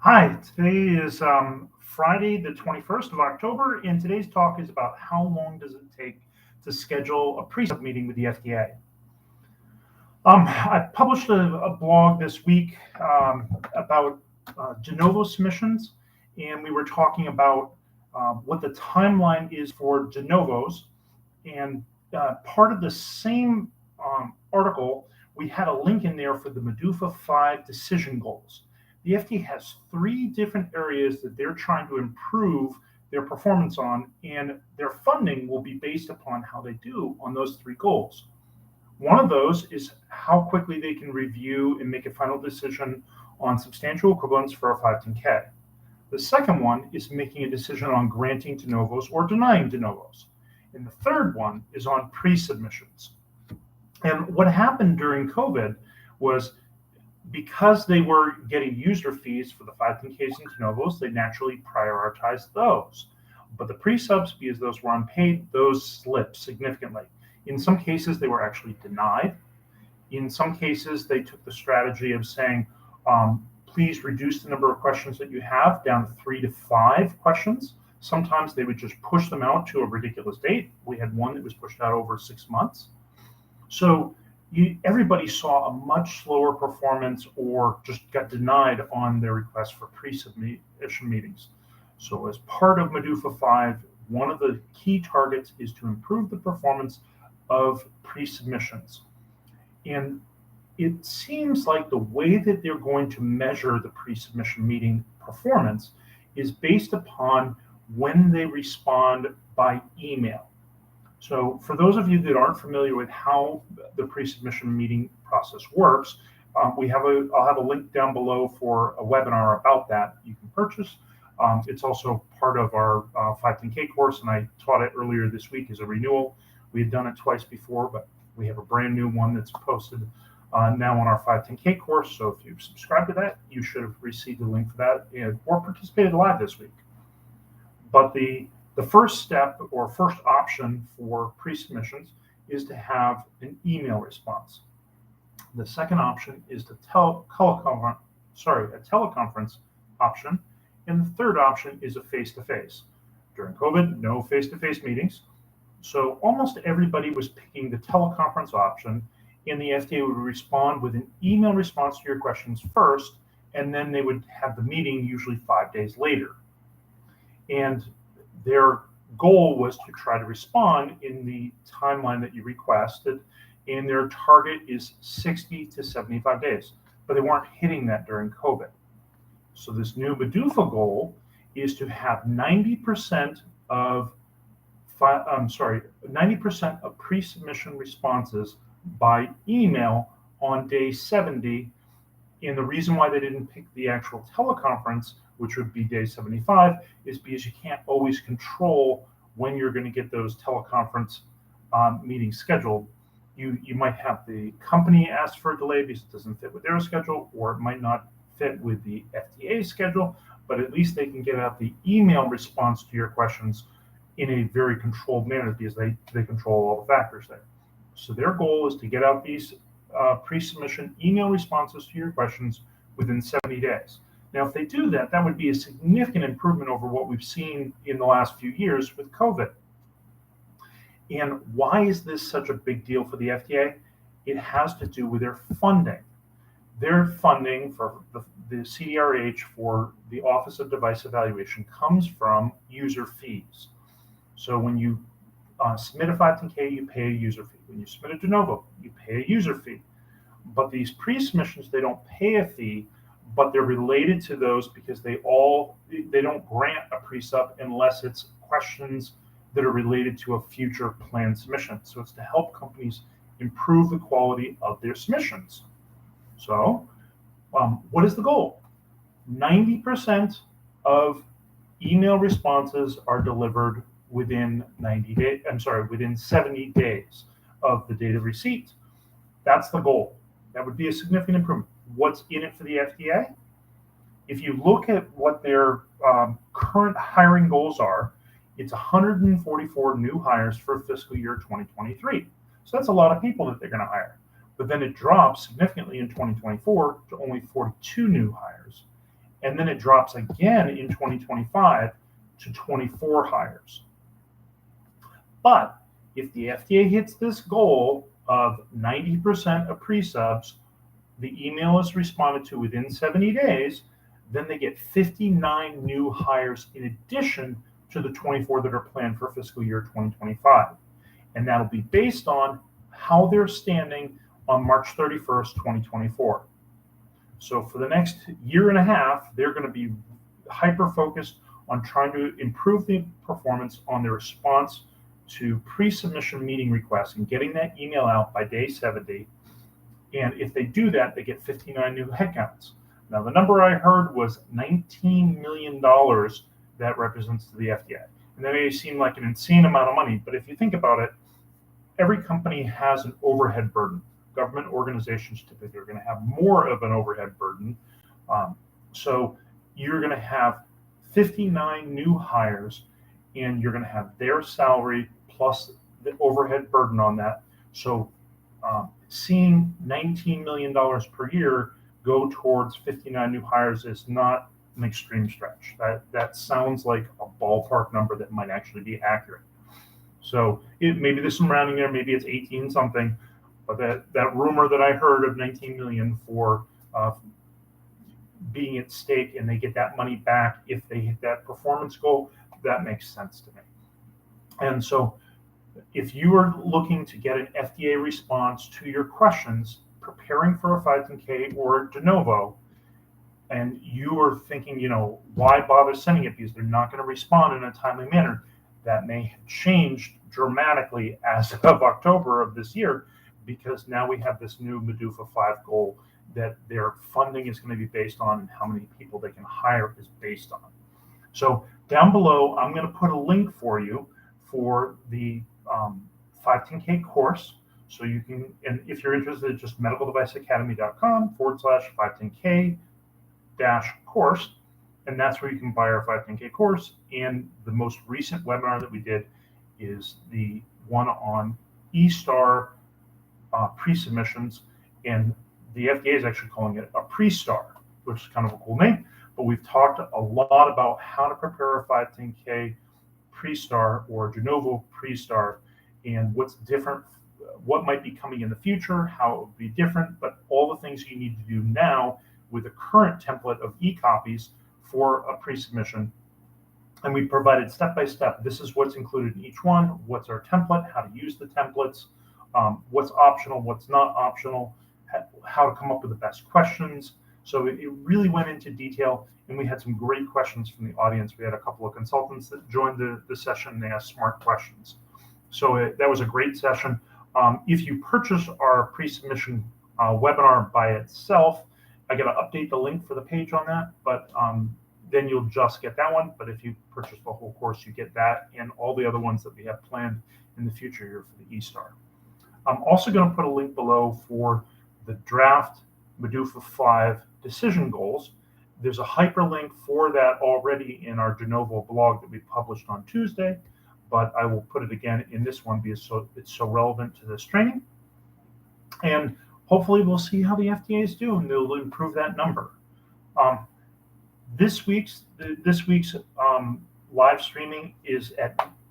Hi, today is Friday, the 21st of October, and today's talk is about how long does it take to schedule a pre-sub meeting with the FDA. I published a blog this week about de novo submissions, and we were talking about what the timeline is for de novos. And part of the same article, we had a link in there for the MDUFA V decision goals. The FDA has three different areas that they're trying to improve their performance on, and their funding will be based upon how they do on those three goals. One of those is how quickly they can review and make a final decision on substantial equivalence for a 510K. The second one is making a decision on granting de novos or denying de novos. And the third one is on pre-submissions. And what happened during COVID was because they were getting user fees for the 510Ks and de novos, they naturally prioritized those. But the pre-subs, because those were unpaid, those slipped significantly. In some cases, they were actually denied. In some cases, they took the strategy of saying, please reduce the number of questions that you have down to 3 to 5 questions. Sometimes they would just push them out to a ridiculous date. We had one that was pushed out over 6 months. So everybody saw a much slower performance or just got denied on their request for pre-submission meetings. So as part of MDUFA V, one of the key targets is to improve the performance of pre-submissions. And it seems like the way that they're going to measure the pre-submission meeting performance is based upon when they respond by email. So for those of you that aren't familiar with how the pre-submission meeting process works, I'll have a link down below for a webinar about that you can purchase. It's also part of our 510K course, and I taught it earlier this week as a renewal. We had done it twice before, but we have a brand new one that's posted now on our 510K course. So if you've subscribed to that, you should have received a link for that or participated live this week. But the first step or first option for pre-submissions is to have an email response. The second option is the teleconference option. And the third option is a face-to-face. During COVID, no face-to-face meetings. So almost everybody was picking the teleconference option, and the FDA would respond with an email response to your questions first, and then they would have the meeting usually 5 days later. And their goal was to try to respond in the timeline that you requested, and their target is 60 to 75 days, but they weren't hitting that during COVID. So this new MDUFA goal is to have 90% of 90% of pre-submission responses by email on day 70. And the reason why they didn't pick the actual teleconference, which would be day 75, is because you can't always control when you're going to get those teleconference meetings scheduled. You might have the company ask for a delay because it doesn't fit with their schedule, or it might not fit with the FDA schedule, but at least they can get out the email response to your questions in a very controlled manner because they control all the factors there. So their goal is to get out these pre-submission email responses to your questions within 70 days. Now, if they do that, that would be a significant improvement over what we've seen in the last few years with COVID. And why is this such a big deal for the FDA? It has to do with their funding. Their funding for the CDRH for the Office of Device Evaluation comes from user fees. So when you submit a 510K, you pay a user fee. When you submit a de novo, you pay a user fee. But these pre-submissions, they don't pay a fee, but they're related to those because they don't grant a pre-sub unless it's questions that are related to a future planned submission. So it's to help companies improve the quality of their submissions. So what is the goal? 90% of email responses are delivered within 70 days of the date of receipt. That's the goal. That would be a significant improvement. What's in it for the FDA? If you look at what their current hiring goals are, it's 144 new hires for fiscal year 2023. So that's a lot of people that they're going to hire. But then it drops significantly in 2024 to only 42 new hires. and then it drops again in 2025 to 24 hires. But if the FDA hits this goal of 90% of pre-subs, the email is responded to within 70 days, then they get 59 new hires in addition to the 24 that are planned for fiscal year 2025. And that'll be based on how they're standing on March 31st, 2024. So for the next year and a half, they're going to be hyper-focused on trying to improve the performance on their response to pre-submission meeting requests and getting that email out by day 70. And if they do that, they get 59 new headcounts. Now, the number I heard was $19 million that represents to the FDA. And that may seem like an insane amount of money, but if you think about it, every company has an overhead burden. Government organizations typically are going to have more of an overhead burden. So you're going to have 59 new hires, and you're going to have their salary plus the overhead burden on that. So seeing $19 million per year go towards 59 new hires is not an extreme stretch. That sounds like a ballpark number that might actually be accurate. So maybe there's some rounding there, maybe it's 18 something, but that rumor that I heard of 19 million for being at stake, and they get that money back if they hit that performance goal, that makes sense to me. And so if you are looking to get an FDA response to your questions, preparing for a 510K or de novo, and you are thinking, why bother sending it because they're not going to respond in a timely manner, that may have changed dramatically as of October of this year, because now we have this new MDUFA V goal that their funding is going to be based on, and how many people they can hire is based on. So down below, I'm going to put a link for you for the 510K course. So you can, and if you're interested, just medicaldeviceacademy.com/510K-course. And that's where you can buy our 510K course. And the most recent webinar that we did is the one on eStar pre-submissions. And the FDA is actually calling it a pre-star, which is kind of a cool name. But we've talked a lot about how to prepare a 510K pre-star or de novo pre-star, and what's different, what might be coming in the future, how it would be different, but all the things you need to do now with the current template of e-copies for a pre-submission. And we provided step-by-step, this is what's included in each one, what's our template, how to use the templates, what's optional, what's not optional, how to come up with the best questions. So it really went into detail, and we had some great questions from the audience. We had a couple of consultants that joined the session, and they asked smart questions. So that was a great session. If you purchase our pre-submission webinar by itself, I got to update the link for the page on that, but then you'll just get that one. But if you purchase the whole course, you get that and all the other ones that we have planned in the future here for the eStar. I'm also going to put a link below for the draft MDUFA V decision goals. There's a hyperlink for that already in our de novo blog that we published on Tuesday, but I will put it again in this one because it's so relevant to this training. And hopefully we'll see how the FDA is doing. They'll improve that number. This week's live streaming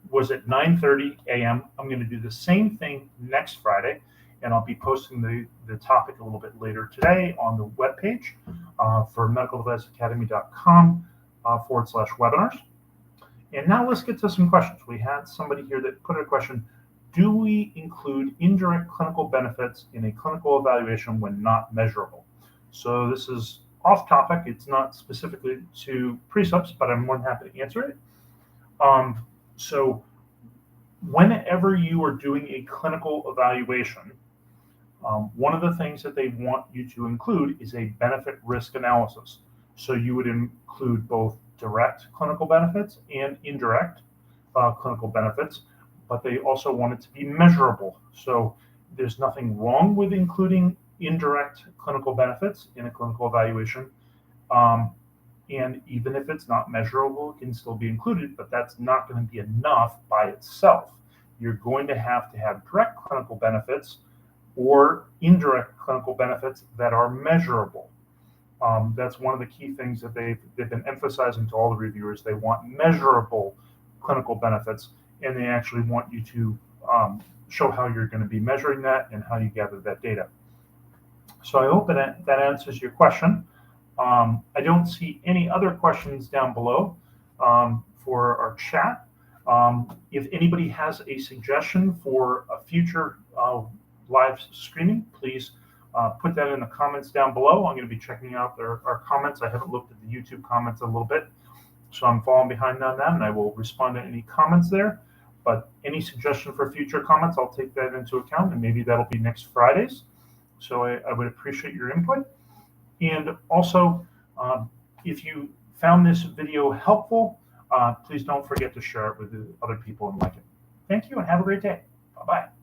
was at 9:30 a.m. I'm going to do the same thing next Friday, and I'll be posting the topic a little bit later today on the webpage for medicaldeviceacademy.com/webinars. And now let's get to some questions. We had somebody here that put a question: do we include indirect clinical benefits in a clinical evaluation when not measurable? So this is off topic. It's not specifically to pre-subs, but I'm more than happy to answer it. So whenever you are doing a clinical evaluation, one of the things that they want you to include is a benefit risk analysis. So you would include both direct clinical benefits and indirect clinical benefits, but they also want it to be measurable. So there's nothing wrong with including indirect clinical benefits in a clinical evaluation. And even if it's not measurable, it can still be included, but that's not going to be enough by itself. You're going to have direct clinical benefits or indirect clinical benefits that are measurable. That's one of the key things that they've been emphasizing to all the reviewers. They want measurable clinical benefits, and they actually want you to show how you're going to be measuring that and how you gather that data. So I hope that answers your question. I don't see any other questions down below for our chat. If anybody has a suggestion for a future live streaming, please put that in the comments down below. I'm going to be checking out our comments. I haven't looked at the YouTube comments a little bit, so I'm falling behind on that, and I will respond to any comments there. But any suggestion for future comments, I'll take that into account, and maybe that'll be next Fridays. So I would appreciate your input. And also, if you found this video helpful, please don't forget to share it with other people and like it. Thank you, and have a great day. Bye-bye.